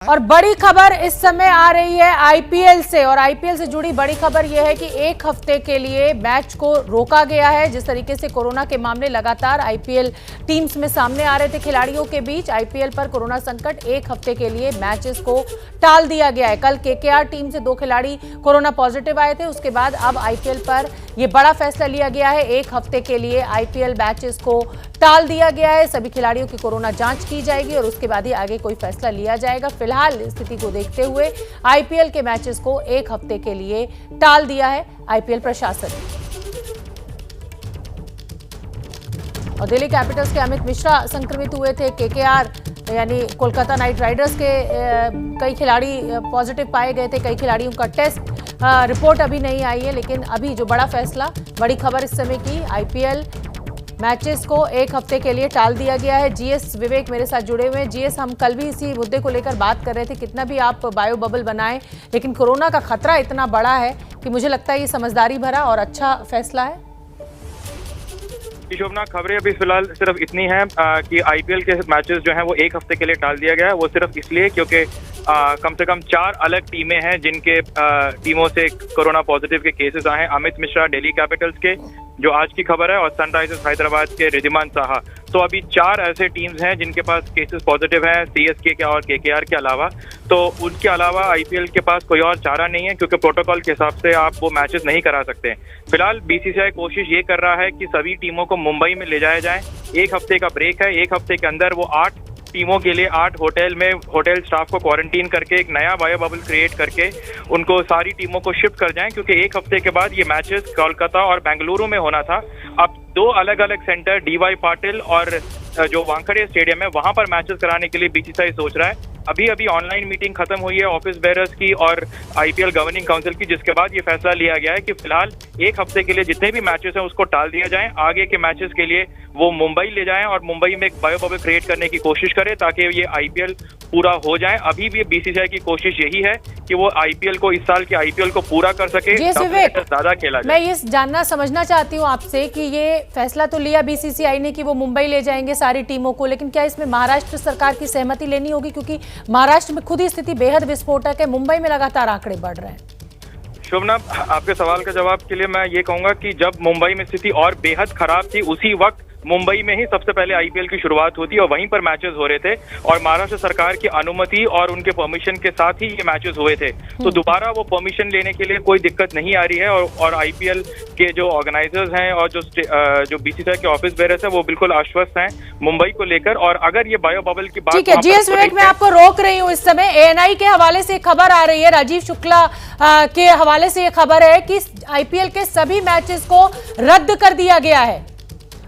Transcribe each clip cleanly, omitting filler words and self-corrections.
और बड़ी खबर इस समय आ रही है आईपीएल से, और आईपीएल से जुड़ी बड़ी खबर यह है कि एक हफ्ते के लिए मैच को रोका गया है। जिस तरीके से कोरोना के मामले लगातार आईपीएल टीम्स में सामने आ रहे थे खिलाड़ियों के बीच, आईपीएल पर कोरोना संकट, एक हफ्ते के लिए मैचेस को टाल दिया गया है। कल केकेआर टीम से 2 खिलाड़ी कोरोना पॉजिटिव आए थे, उसके बाद अब आईपीएल पर यह बड़ा फैसला लिया गया है। एक हफ्ते के लिए आईपीएल मैचेस को टाल दिया गया है। सभी खिलाड़ियों की कोरोना जांच की जाएगी और उसके बाद ही आगे कोई फैसला लिया जाएगा। फिलहाल स्थिति को देखते हुए आईपीएल के मैचेस को एक हफ्ते के लिए टाल दिया है आईपीएल प्रशासन ने। और दिल्ली कैपिटल्स के अमित मिश्रा संक्रमित हुए थे। केकेआर यानी कोलकाता नाइट राइडर्स के कई खिलाड़ी पॉजिटिव पाए गए थे। कई खिलाड़ियों का टेस्ट रिपोर्ट अभी नहीं आई है, लेकिन अभी जो बड़ा फैसला, बड़ी खबर इस समय की, आईपीएल मैचेस को एक हफ्ते के लिए टाल दिया गया है। जीएस विवेक मेरे साथ जुड़े हुए हैं। जीएस, हम कल भी इसी मुद्दे को लेकर बात कर रहे थे, कितना भी आप बायो बबल बनाएं, लेकिन कोरोना का खतरा इतना बड़ा है कि मुझे लगता है ये समझदारी भरा और अच्छा फैसला है। शोभना, खबरें अभी फिलहाल सिर्फ इतनी हैं कि आईपीएल के मैचेस जो हैं वो एक हफ्ते के लिए टाल दिया गया है। वो सिर्फ इसलिए क्योंकि कम से कम 4 अलग टीमें हैं जिनके टीमों से कोरोना पॉजिटिव के केसेस आए हैं। अमित मिश्रा दिल्ली कैपिटल्स के, जो आज की खबर है, और सनराइजर्स हैदराबाद के रिद्धिमान साहा। तो अभी 4 ऐसे टीम्स हैं जिनके पास केसेस पॉजिटिव हैं, सीएसके के और केकेआर के अलावा। तो उनके अलावा आईपीएल के पास कोई और चारा नहीं है, क्योंकि प्रोटोकॉल के हिसाब से आप वो मैचेस नहीं करा सकते। फिलहाल बीसीसीआई कोशिश ये कर रहा है कि सभी टीमों को मुंबई में ले जाया जाए। एक हफ्ते का ब्रेक है, एक हफ्ते के अंदर वो 8 टीमों के लिए 8 होटल में होटल स्टाफ को क्वारंटीन करके एक नया बायो बबल क्रिएट करके उनको सारी टीमों को शिफ्ट कर जाएं, क्योंकि एक हफ्ते के बाद ये मैचेस कोलकाता और बेंगलुरु में होना था। अब 2 अलग अलग सेंटर, डीवाई पाटिल और जो वानखेड़े स्टेडियम है, वहां पर मैचेस कराने के लिए बीसीसीआई सोच रहा है। अभी ऑनलाइन मीटिंग खत्म हुई है ऑफिस बेयरर्स की और आईपीएल गवर्निंग काउंसिल की, जिसके बाद ये फैसला लिया गया है कि फिलहाल एक हफ्ते के लिए जितने भी मैचेस हैं उसको टाल दिया जाए। आगे के मैचेस के लिए वो मुंबई ले जाएं और मुंबई में एक बायो बबल क्रिएट करने की कोशिश करें ताकि ये आईपीएल पूरा हो जाए। अभी भी बीसीसीआई की कोशिश यही है कि वो आईपीएल को, इस साल के आईपीएल को पूरा कर सके, ज्यादा खेला जाए। मैं ये जानना समझना चाहती हूँ आपसे कि ये फैसला तो लिया बीसीसीआई ने कि वो मुंबई ले जाएंगे सारी टीमों को, लेकिन क्या इसमें महाराष्ट्र सरकार की सहमति लेनी होगी? क्योंकि महाराष्ट्र में खुद ही स्थिति बेहद विस्फोटक है, मुंबई में लगातार आंकड़े बढ़ रहे हैं। शोभना, आपके सवाल का जवाब के लिए मैं ये कहूंगा कि जब मुंबई में स्थिति और बेहद खराब थी, उसी वक्त मुंबई में ही सबसे पहले आईपीएल की शुरुआत होती और वहीं पर मैचेस हो रहे थे, और महाराष्ट्र सरकार की अनुमति और उनके परमिशन के साथ ही ये मैचेस हुए थे। तो दोबारा वो परमिशन लेने के लिए कोई दिक्कत नहीं आ रही है, और आईपीएल के जो ऑर्गेनाइजर्स हैं और जो बीसीसीआई के ऑफिस बेयरर्स हैं वो बिल्कुल आश्वस्त हैं मुंबई को लेकर। और अगर ये बायो बबल की बात, ठीक है जीएस विवेक, मैं आपको रोक रही हूँ इस समय। एएनआई के हवाले से खबर आ रही है, राजीव शुक्ला के हवाले से ये खबर है कि आईपीएल के सभी मैचेस को रद्द कर दिया गया है।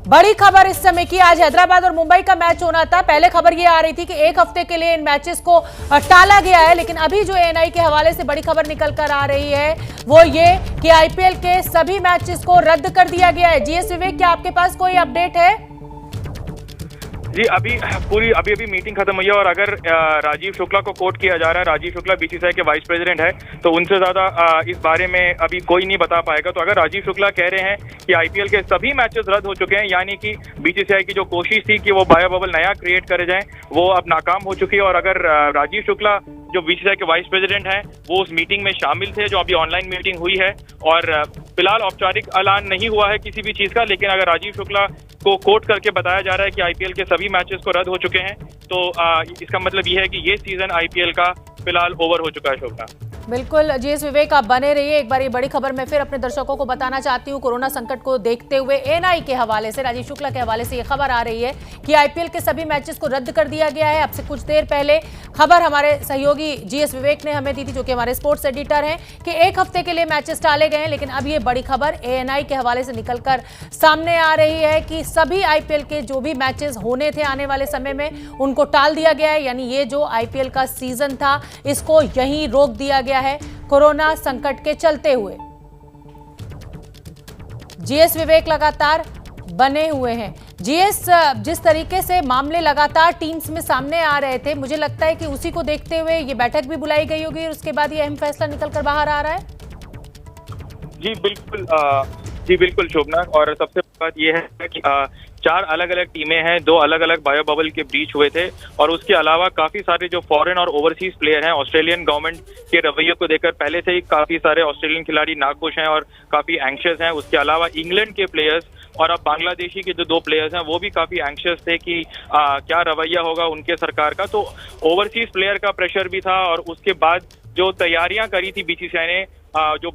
बड़ी खबर इस समय की, आज हैदराबाद और मुंबई का मैच होना था। पहले खबर ये आ रही थी कि एक हफ्ते के लिए इन मैचेस को टाला गया है, लेकिन अभी जो एएनआई के हवाले से बड़ी खबर निकल कर आ रही है वो ये कि आईपीएल के सभी मैचेस को रद्द कर दिया गया है। जीएस विवेक, क्या आपके पास कोई अपडेट है? जी, अभी मीटिंग खत्म हुई है, और अगर राजीव शुक्ला को कोट किया जा रहा है, राजीव शुक्ला बीसीसीआई के वाइस प्रेसिडेंट है, तो उनसे ज्यादा इस बारे में अभी कोई नहीं बता पाएगा। तो अगर राजीव शुक्ला कह रहे हैं कि आईपीएल के सभी मैचेस रद्द हो चुके हैं, यानी कि बीसीसीआई की जो कोशिश थी कि वो बायो बबल नया क्रिएट करे जाए, वो अब नाकाम हो चुकी है। और अगर राजीव शुक्ला, जो बीसीसीआई के वाइस प्रेसिडेंट हैं, वो उस मीटिंग में शामिल थे, जो अभी ऑनलाइन मीटिंग हुई है, और फिलहाल औपचारिक ऐलान नहीं हुआ है किसी भी चीज का, लेकिन अगर राजीव शुक्ला को कोट करके बताया जा रहा है कि आईपीएल के सभी मैचेस को रद्द हो चुके हैं, तो इसका मतलब यह है कि ये सीजन आईपीएल का फिलहाल ओवर हो चुका है। शोभना, बिल्कुल जीएस विवेक, आप बने रहिए। एक बार ये बड़ी खबर मैं फिर अपने दर्शकों को बताना चाहती हूँ। कोरोना संकट को देखते हुए एएनआई के हवाले से, राजीव शुक्ला के हवाले से ये खबर आ रही है कि आईपीएल के सभी मैचेस को रद्द कर दिया गया है। अब से कुछ देर पहले खबर हमारे सहयोगी जीएस विवेक ने हमें दी थी, जो कि हमारे स्पोर्ट्स एडिटर हैं, कि एक हफ्ते के लिए मैचेस टाले गए हैं, लेकिन अब ये बड़ी खबर एएनआई के हवाले से निकलकर सामने आ रही है कि सभी आईपीएल के जो भी मैचेस होने थे आने वाले समय में, उनको टाल दिया गया है। यानी ये जो आईपीएल का सीजन था, इसको यहीं रोक दिया गया है कोरोना संकट के चलते हुए। जीएस विवेक लगातार बने हुए हैं। जीएस, जिस तरीके से मामले लगातार टीम्स में सामने आ रहे थे, मुझे लगता है कि उसी को देखते हुए ये बैठक भी बुलाई गई होगी और उसके बाद ये अहम फैसला निकलकर बाहर आ रहा है। जी बिल्कुल, शोभना, और सबसे बात यह है कि 4 अलग अलग टीमें हैं, 2 अलग अलग बायो बबल के ब्रीच हुए थे। और उसके अलावा काफी सारे जो फॉरेन और ओवरसीज प्लेयर हैं, ऑस्ट्रेलियन गवर्नमेंट के रवैये को देखकर पहले से ही काफी सारे ऑस्ट्रेलियन खिलाड़ी नाखुश हैं और काफी एंक्शियस हैं। उसके अलावा इंग्लैंड के प्लेयर्स और अब बांग्लादेशी के जो 2 प्लेयर्स हैं वो भी काफी एंक्शियस थे कि क्या रवैया होगा उनके सरकार का। तो ओवरसीज प्लेयर का प्रेशर भी था। और उसके बाद जो तैयारियां करी थी बीसीसीआई ने, जो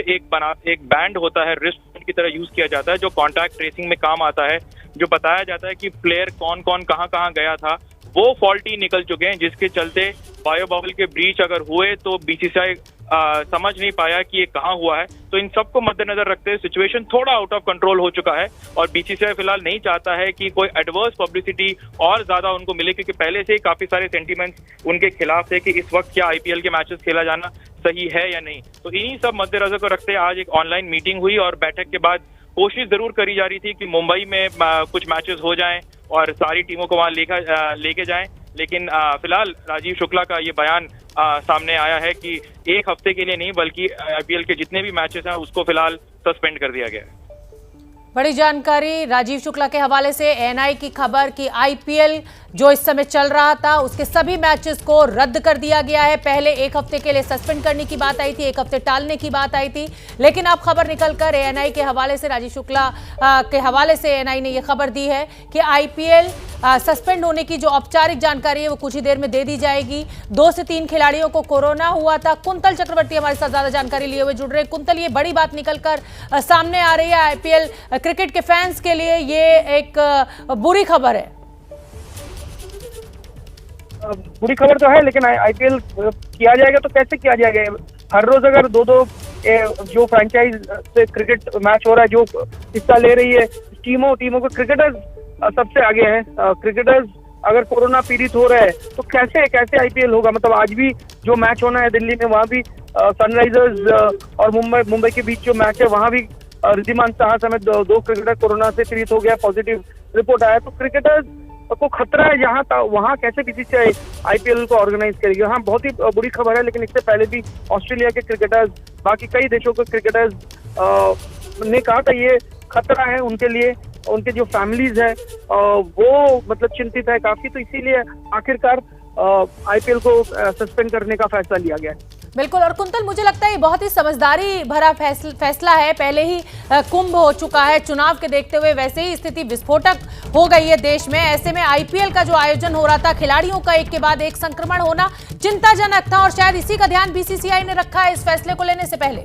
एक बैंड होता है, रिस्ट की तरह यूज किया जाता है, जो कॉन्टैक्ट ट्रेसिंग में काम आता है, जो बताया जाता है कि प्लेयर कौन कौन कहां कहां गया था, वो फॉल्टी निकल चुके हैं, जिसके चलते बायो बबल के ब्रीच अगर हुए तो बीसीसीआई समझ नहीं पाया कि ये कहां हुआ है। तो इन सबको मद्देनजर रखते हुए सिचुएशन थोड़ा आउट ऑफ कंट्रोल हो चुका है और बीसीसीआई फिलहाल नहीं चाहता है कि कोई एडवर्स पब्लिसिटी और ज्यादा उनको मिले, क्योंकि पहले से ही काफी सारे सेंटीमेंट्स उनके खिलाफ थे कि इस वक्त क्या आईपीएल के मैचेस खेला जाना सही है या नहीं। तो इन्हीं सब मद्देनजर को रखते आज एक ऑनलाइन मीटिंग हुई और बैठक के बाद कोशिश जरूर करी जा रही थी कि मुंबई में कुछ मैचेस हो जाएं और सारी टीमों को वहां लेके जाएं। लेकिन फिलहाल राजीव शुक्ला का ये बयान सामने आया है कि 1 हफ्ते के लिए नहीं बल्कि आईपीएल के जितने भी मैचेस हैं उसको फिलहाल सस्पेंड कर दिया गया है। बड़ी जानकारी राजीव शुक्ला के हवाले से। एएनआई की खबर कि आईपीएल जो इस समय चल रहा था उसके सभी मैचेस को रद्द कर दिया गया है। पहले 1 हफ्ते के लिए सस्पेंड करने की बात आई थी, 1 हफ्ते टालने की बात आई थी, लेकिन अब खबर निकलकर एएनआई के हवाले से, राजीव शुक्ला के हवाले से एएनआई ने यह खबर दी है कि आईपीएल सस्पेंड होने की जो औपचारिक जानकारी है वो कुछ ही देर में दे दी जाएगी। 2 से 3 खिलाड़ियों को कोरोना हुआ था। कुंतल चक्रवर्ती हमारे साथ ज्यादा जानकारी लिए हुए जुड़ रहे हैं। कुंतल, ये बड़ी बात निकलकर सामने आ रही है, आईपीएल क्रिकेट के फैंस के लिए ये एक बुरी खबर है। बुरी खबर तो है, लेकिन आईपीएल किया जाएगा तो कैसे किया जाएगा? हर रोज अगर 2-2 जो फ्रेंचाइज से क्रिकेट मैच हो रहा है, जो हिस्सा ले रही है टीमों को, क्रिकेटर्स सबसे आगे हैं। क्रिकेटर्स अगर कोरोना पीड़ित हो रहे हैं तो कैसे आईपीएल होगा? मतलब आज भी जो मैच होना है दिल्ली में, वहाँ भी सनराइजर्स और मुंबई के बीच जो मैच है वहाँ भी रिद्धिमान साहा समेत 2 क्रिकेटर कोरोना से पीड़ित हो गया, पॉजिटिव रिपोर्ट आया। तो क्रिकेटर्स को खतरा है जहाँ था वहाँ कैसे बीसीसीआई आईपीएल को ऑर्गेनाइज करेगी? हाँ, बहुत ही बुरी खबर है, लेकिन इससे पहले भी ऑस्ट्रेलिया के क्रिकेटर्स, बाकी कई देशों के क्रिकेटर्स ने कहा था ये खतरा है उनके लिए, उनके जो फैमिलीज है वो मतलब चिंतित है काफी। तो इसीलिए आखिरकार आईपीएल को सस्पेंड करने का फैसला लिया गया है। बिल्कुल। और कुंतल, मुझे लगता है ये बहुत ही समझदारी भरा फैसला है। पहले ही कुंभ हो चुका है चुनाव के देखते हुए, वैसे ही स्थिति विस्फोटक हो गई है देश में। ऐसे में आईपीएल का जो आयोजन हो रहा था, खिलाड़ियों का एक के बाद एक संक्रमण होना चिंताजनक था और शायद इसी का ध्यान बीसीसीआई ने रखा है इस फैसले को लेने से पहले।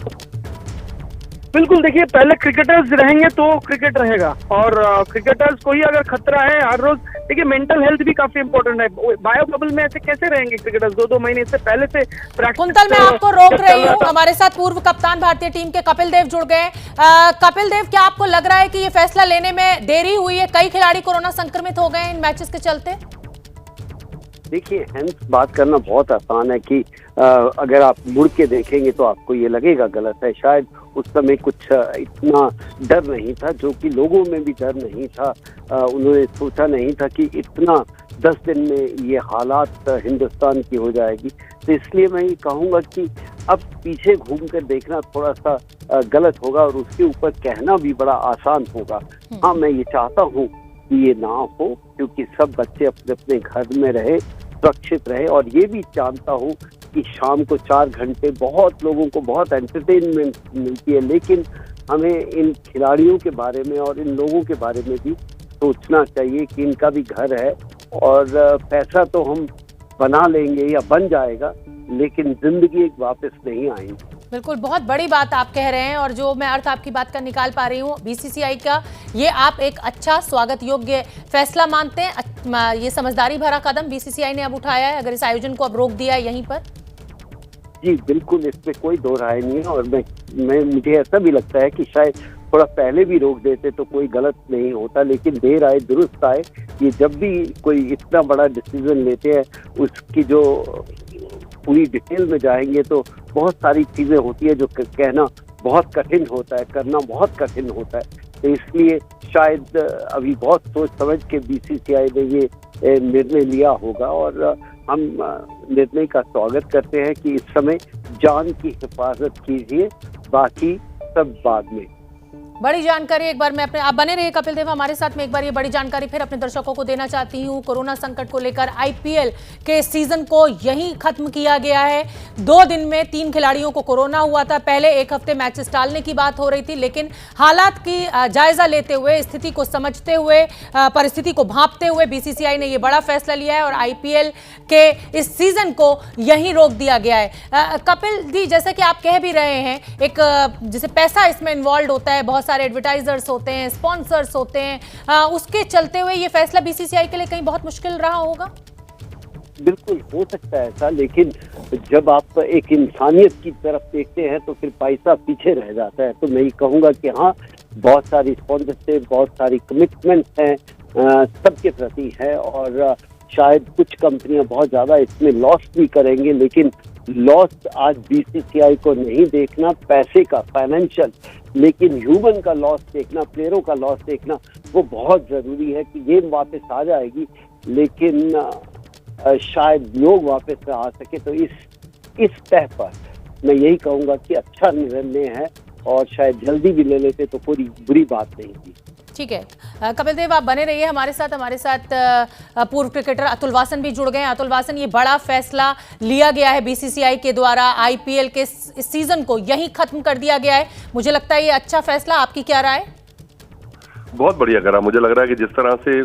बिल्कुल, देखिए, पहले क्रिकेटर्स रहेंगे तो क्रिकेट रहेगा और क्रिकेटर्स को ही अगर खतरा है हर रोज, देखिए मेंटल हेल्थ भी काफी इंपॉर्टेंट है। बायो बबल में ऐसे कैसे रहेंगे क्रिकेटर्स? 2-2 महीने से पहले से प्रैक्टिस। कुंतल, मैं आपको रोक रही हूँ। हमारे साथ पूर्व कप्तान भारतीय टीम के कपिल देव जुड़ गए। कपिल देव, क्या आपको लग रहा है कि ये फैसला लेने में देरी हुई है? कई खिलाड़ी कोरोना संक्रमित हो गए इन मैचेस के चलते। देखिए, हेंस बात करना बहुत आसान है कि अगर आप मुड़ के देखेंगे तो आपको ये लगेगा गलत है। शायद उस समय कुछ इतना डर नहीं था, जो कि लोगों में भी डर नहीं था। उन्होंने सोचा नहीं था कि इतना 10 दिन में ये हालात हिंदुस्तान की हो जाएगी। तो इसलिए मैं ये कहूँगा कि अब पीछे घूम कर देखना थोड़ा सा गलत होगा और उसके ऊपर कहना भी बड़ा आसान होगा। हाँ, मैं ये चाहता हूँ कि ये ना हो, क्योंकि सब बच्चे अपने अपने घर में रहे, सुरक्षित रहे। और ये भी जानता हूँ कि शाम को 4 घंटे बहुत लोगों को बहुत एंटरटेनमेंट मिलती है, लेकिन हमें इन खिलाड़ियों के बारे में और इन लोगों के बारे में भी सोचना चाहिए कि इनका भी घर है और पैसा तो हम बना लेंगे या बन जाएगा, लेकिन जिंदगी एक वापस नहीं आएगी। बिल्कुल, बहुत बड़ी बात आप कह रहे हैं और जो मैं अर्थ आपकी बात का निकाल पा रही हूँ, बीसीसीआई का ये आप एक अच्छा स्वागत योग्य फैसला मानते हैं? ये समझदारी भरा कदम बीसीसीआई ने अब उठाया है अगर इस आयोजन को अब रोक दिया है यहीं पर? जी बिल्कुल, इसमें कोई दो राय नहीं है। और मुझे ऐसा भी लगता है कि शायद थोड़ा पहले भी रोक देते तो कोई गलत नहीं होता, लेकिन देर आए दुरुस्त आए। ये जब भी कोई इतना बड़ा डिसीजन लेते हैं उसकी जो पूरी डिटेल में जाएंगे तो बहुत सारी चीजें होती है जो कहना बहुत कठिन होता है, करना बहुत कठिन होता है। तो इसलिए शायद अभी बहुत सोच समझ के बीसीसीआई ने ये निर्णय लिया होगा और हम निर्णय का स्वागत करते हैं कि इस समय जान की हिफाजत कीजिए, बाकी सब बाद में। बड़ी जानकारी एक बार मैं अपने आप बने रहिए कपिल देव हमारे साथ में। एक बार ये बड़ी जानकारी फिर अपने दर्शकों को देना चाहती हूँ। कोरोना संकट को लेकर आईपीएल के सीजन को यहीं खत्म किया गया है। 2 दिन में 3 खिलाड़ियों को कोरोना हुआ था। पहले एक हफ्ते मैचेस टालने की बात हो रही थी, लेकिन हालात की जायजा लेते हुए, स्थिति को समझते हुए, परिस्थिति को भांपते हुए बीसीसीआई ने यह बड़ा फैसला लिया है और आईपीएल के इस सीजन को यहीं रोक दिया गया है। कपिल जी, जैसा कि आप कह भी रहे हैं, एक जैसे पैसा इसमें इन्वॉल्व होता है, बहुत सारे एडवर्टाइजर्स होते हैं, स्पॉन्सर्स होते हैं, उसके चलते हुए ये फैसला बीसीसीआई के लिए कहीं बहुत मुश्किल रहा होगा। बिल्कुल हो सकता है ऐसा, लेकिन जब आप एक इंसानियत की तरफ देखते हैं तो फिर पैसा पीछे रह जाता है। तो मैं ये कहूँगा कि हाँ, बहुत सारी स्पॉन्सरशिप, बहुत सारी कमिटमेंट्स हैं, सबके प्रति है, और शायद कुछ कंपनियां बहुत ज़्यादा इसमें लॉस भी करेंगे, लेकिन लॉस आज बीसीसीआई को नहीं देखना पैसे का, फाइनेंशियल, लेकिन ह्यूमन का लॉस देखना, प्लेयरों का लॉस देखना, वो बहुत ज़रूरी है कि गेम वापस आ जाएगी, लेकिन शायद लोग वापस आ सके। तो इस तह पर मैं यही कहूँगा कि अच्छा निर्णय है, और शायद जल्दी भी ले लेते तो कोई बुरी बात नहीं थी। ठीक है कपिल देव, आप बने रहिए हमारे साथ पूर्व क्रिकेटर अतुल वासन भी जुड़ गए हैं। अतुल वासन, ये बड़ा फैसला लिया गया है बीसीसीआई के द्वारा, आईपीएल के इस सीजन को यहीं खत्म कर दिया गया है। मुझे लगता है ये अच्छा फैसला, आपकी क्या राय? बहुत बढ़िया करा। मुझे लग रहा है कि जिस तरह से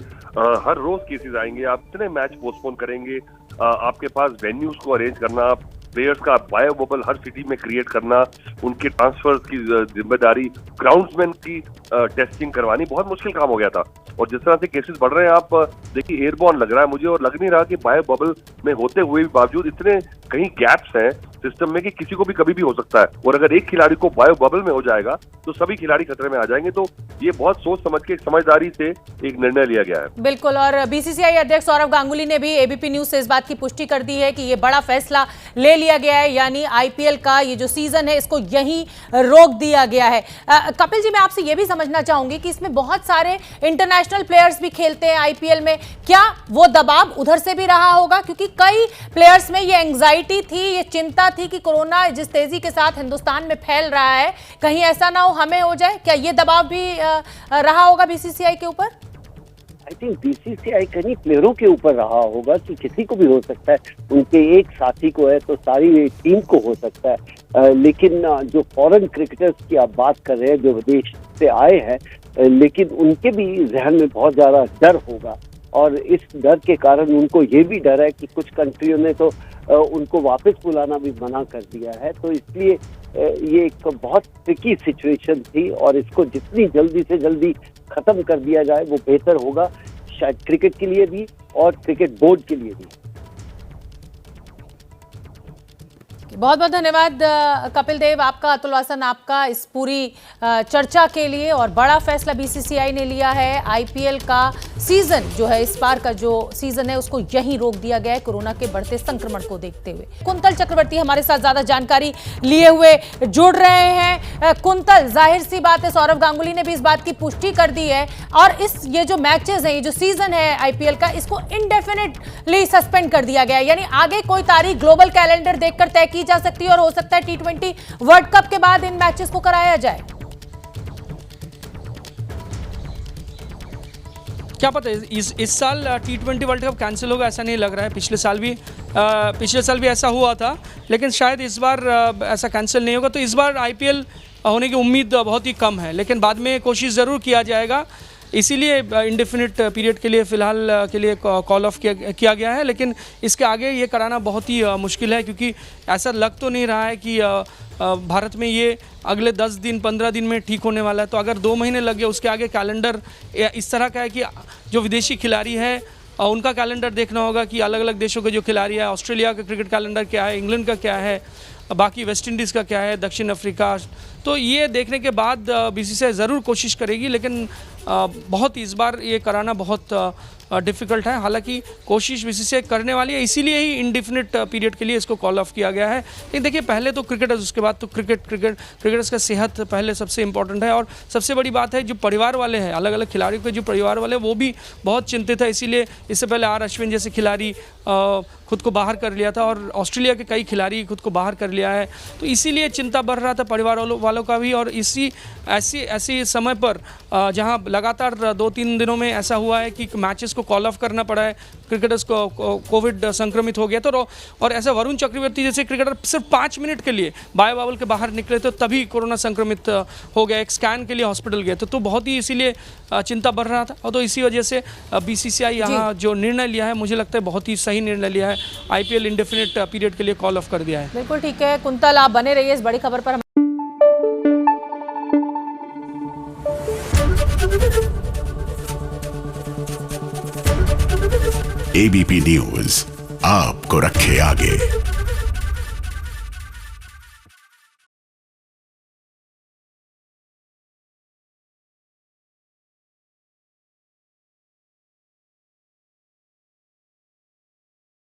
हर रोज केसेस आएंगे, आप इतने मैच पोस्टपोन करेंगे, आपके पास वेन्यूज को अरेंज करना, प्लेयर्स का बायो बबल हर सिटी में क्रिएट करना, उनके ट्रांसफर्स की जिम्मेदारी, ग्राउंड्समैन की टेस्टिंग करवानी बहुत मुश्किल काम हो गया था। और जिस तरह से केसेस बढ़ रहे हैं, आप देखिए एयरबॉर्न लग रहा है मुझे, और लग नहीं रहा कि बायो बबल में होते हुए भी बावजूद इतने कहीं गैप्स हैं सिस्टम में कि किसी को भी कभी भी हो सकता है। और अगर एक खिलाड़ी को बायो बबल में हो जाएगा तो सभी खिलाड़ी खतरे में आ जाएंगे। तो ये बहुत सोच समझ के, समझदारी से एक निर्णय लिया गया है। बिल्कुल, और बीसीसीआई अध्यक्ष सौरव गांगुली ने भी एबीपी न्यूज से इस बात की पुष्टि कर दी है कि ये बड़ा फैसला ले लिया गया है, यानी आईपीएल का ये जो सीजन है इसको यहीं रोक दिया गया है। कपिल जी, मैं आपसे ये भी समझना चाहूंगी कि इसमें बहुत सारे इंटरनेशनल प्लेयर्स भी खेलते हैं आईपीएल में, क्या वो दबाव उधर से भी रहा होगा? क्योंकि कई प्लेयर्स में ये एंग्जाइटी थी, ये चिंता थी कि कोरोना जिस तेजी के साथ हिंदुस्तान में फैल रहा है, कहीं ऐसा ना हो हमें हो जाए। क्या ये दबाव भी रहा होगा बीसीसीआई के ऊपर? आई थिंक बीसीसीआई कहीं प्लेयरों के ऊपर रहा होगा कि किसी को भी हो सकता है, उनके एक साथी को है तो सारी टीम को हो सकता है। लेकिन जो फॉरेन क्रिकेटर्स की आप बात कर रहे हैं, जो विदेश से आए हैं, लेकिन उनके भी जहन में बहुत ज़्यादा डर होगा, और इस डर के कारण उनको ये भी डर है कि कुछ कंट्रियों ने तो उनको वापस बुलाना भी मना कर दिया है। तो इसलिए ये एक बहुत ट्रिकी सिचुएशन थी, और इसको जितनी जल्दी से जल्दी खत्म कर दिया जाए वो बेहतर होगा, शायद क्रिकेट के लिए भी और क्रिकेट बोर्ड के लिए भी। बहुत बहुत धन्यवाद कपिल देव आपका, अतुल वासन आपका, इस पूरी चर्चा के लिए। और बड़ा फैसला बीसीसीआई ने लिया है, आईपीएल का सीजन जो है, इस बार का जो सीजन है उसको यहीं रोक दिया गया है कोरोना के बढ़ते संक्रमण को देखते हुए। कुंतल चक्रवर्ती हमारे साथ ज्यादा जानकारी लिए हुए जुड़ रहे हैं। कुंतल, जाहिर सी बात है सौरव गांगुली ने भी इस बात की पुष्टि कर दी है, और ये जो मैचेस हैं, ये जो सीजन है आईपीएल का, इसको इंडेफिनिटली सस्पेंड कर दिया गया है, यानी आगे कोई तारीख ग्लोबल कैलेंडर देखकर तय की जा सकती है, और हो सकता है टी20 वर्ल्ड कप के बाद इन मैचेस को कराया जाए। क्या पता है इस साल टी20 वर्ल्ड कप कैंसिल होगा, ऐसा नहीं लग रहा है। पिछले साल भी ऐसा हुआ था, लेकिन शायद इस बार ऐसा कैंसिल नहीं होगा। तो इस बार आईपीएल होने की उम्मीद बहुत ही कम है, लेकिन बाद में कोशिश ज़रूर किया जाएगा। इसीलिए इंडेफिनिट पीरियड के लिए फ़िलहाल के लिए कॉल ऑफ किया गया है, लेकिन इसके आगे ये कराना बहुत ही मुश्किल है, क्योंकि ऐसा लग तो नहीं रहा है कि भारत में ये अगले 10 दिन 15 दिन में ठीक होने वाला है। तो अगर 2 महीने लग गए, उसके आगे कैलेंडर इस तरह का है कि जो विदेशी खिलाड़ी है उनका कैलेंडर देखना होगा कि अलग अलग देशों के जो खिलाड़ी है, ऑस्ट्रेलिया का क्रिकेट कैलेंडर क्या है, इंग्लैंड का क्या है, बाकी वेस्ट इंडीज़ का क्या है, दक्षिण अफ्रीका। तो ये देखने के बाद बीसीसीआई ज़रूर कोशिश करेगी, लेकिन बहुत इस बार ये कराना बहुत डिफ़िकल्ट है। हालांकि कोशिश बीसीसीआई करने वाली है, इसीलिए ही इंडेफिनिट पीरियड के लिए इसको कॉल ऑफ किया गया है। लेकिन देखिए, पहले तो क्रिकेटर्स, उसके बाद तो क्रिकेटर्स का सेहत पहले सबसे इम्पोर्टेंट है। और सबसे बड़ी बात है, जो परिवार वाले हैं, अलग अलग खिलाड़ियों के जो परिवार वाले, वो भी बहुत चिंतित है। इसीलिए इससे पहले आर अश्विन जैसे खिलाड़ी खुद को बाहर कर लिया था और ऑस्ट्रेलिया के कई खिलाड़ी खुद को बाहर कर लिया है, तो इसीलिए चिंता बढ़ रहा था परिवार वालों का भी। और ऐसी समय पर जहां लगातार 2-3 दिनों में ऐसा हुआ है कि मैचेस को कॉल ऑफ करना पड़ा है, क्रिकेटर्स को कोविड संक्रमित हो गया तो, और ऐसा वरुण चक्रवर्ती जैसे क्रिकेटर सिर्फ 5 मिनट के लिए बायो बबल के बाहर निकले तो तभी कोरोना संक्रमित हो गया, एक स्कैन के लिए हॉस्पिटल गए तो बहुत ही इसीलिए चिंता बढ़ रहा था। और तो इसी वजह से बीसीसीआई यहाँ जो निर्णय लिया है, मुझे लगता है बहुत ही सही निर्णय लिया है, आईपीएल इंडेफिनिट पीरियड के लिए कॉल ऑफ कर दिया है। बिल्कुल ठीक है कुंतल, आप बने रहिए इस बड़ी खबर पर। एबीपी न्यूज आपको रखे आगे।